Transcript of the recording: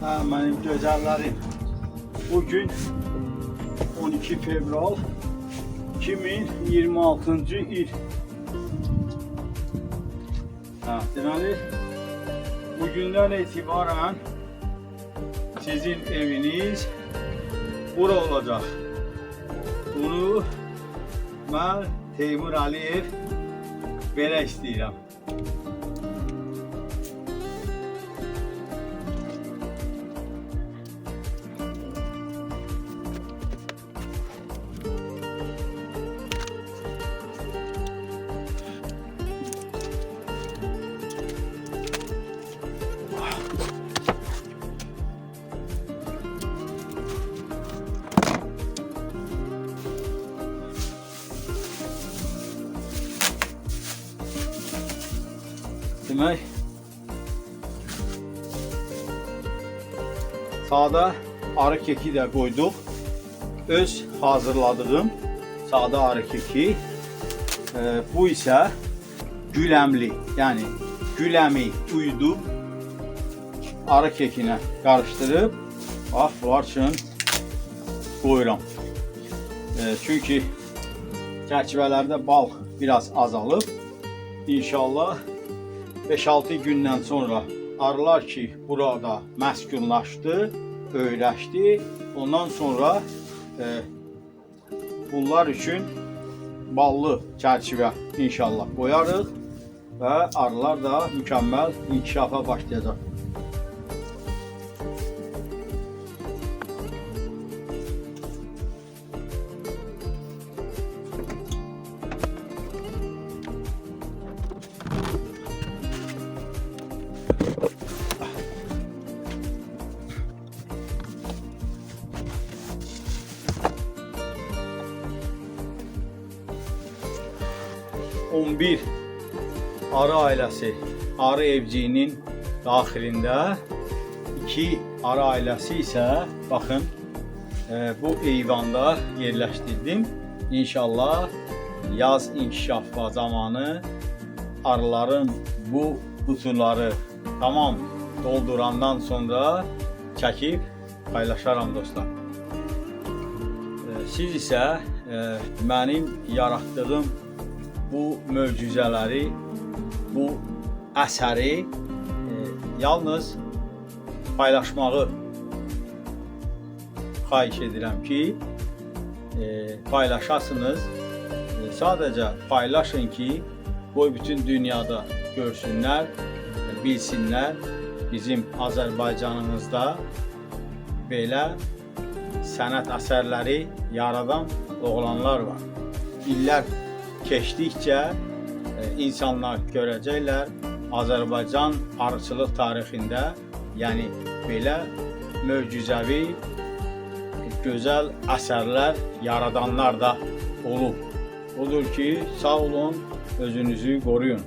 Benim güzellerim. Bugün 12 fevral 2026 il. Deməli, bugündən etibarən sizin eviniz bura olacaq. Bunu mən Teymur Aliyev belə istəyirəm. Demək, sağda arı keki də qoyduq. Öz hazırladığım sağda arı keki. Bu isə güləmli, yəni güləmi uydub arı kekinə qarışdırıb bunlar üçün qoyuram. Çünki çərçivələrdə bal biraz azalıb. İnşallah 5-6 gündən sonra arılar ki burada məskunlaşdı, öyrəşdi. Ondan sonra bunlar üçün ballı çərçivə inşallah qoyarıq və arılar da mükəmməl inkişafa başlayacaq. ...11 arı ailəsi, arı evciyinin daxilində 2 arı ailəsi isə baxın bu eyvanda yerləşdirdim. İnşallah yaz inkişafı zamanı arıların bu qutuları tamam doldurandan sonra çəkib paylaşaram dostlar. Siz isə mənim yaratdığım bu möcüzələri, bu əsəri yalnız paylaşmağı xahiş edirəm ki, paylaşasınız. Sadəcə paylaşın ki, qoy bütün dünyada görsünlər, bilsinlər. Bizim Azərbaycanımızda belə sənət əsərləri yaradan oğlanlar var. İllər keçdikcə insanlar görəcəklər Azərbaycan arıçılıq tarixində, yəni belə möcüzəvi, gözəl əsərlər yaradanlar da olub. Odur ki, sağ olun, özünüzü qoruyun.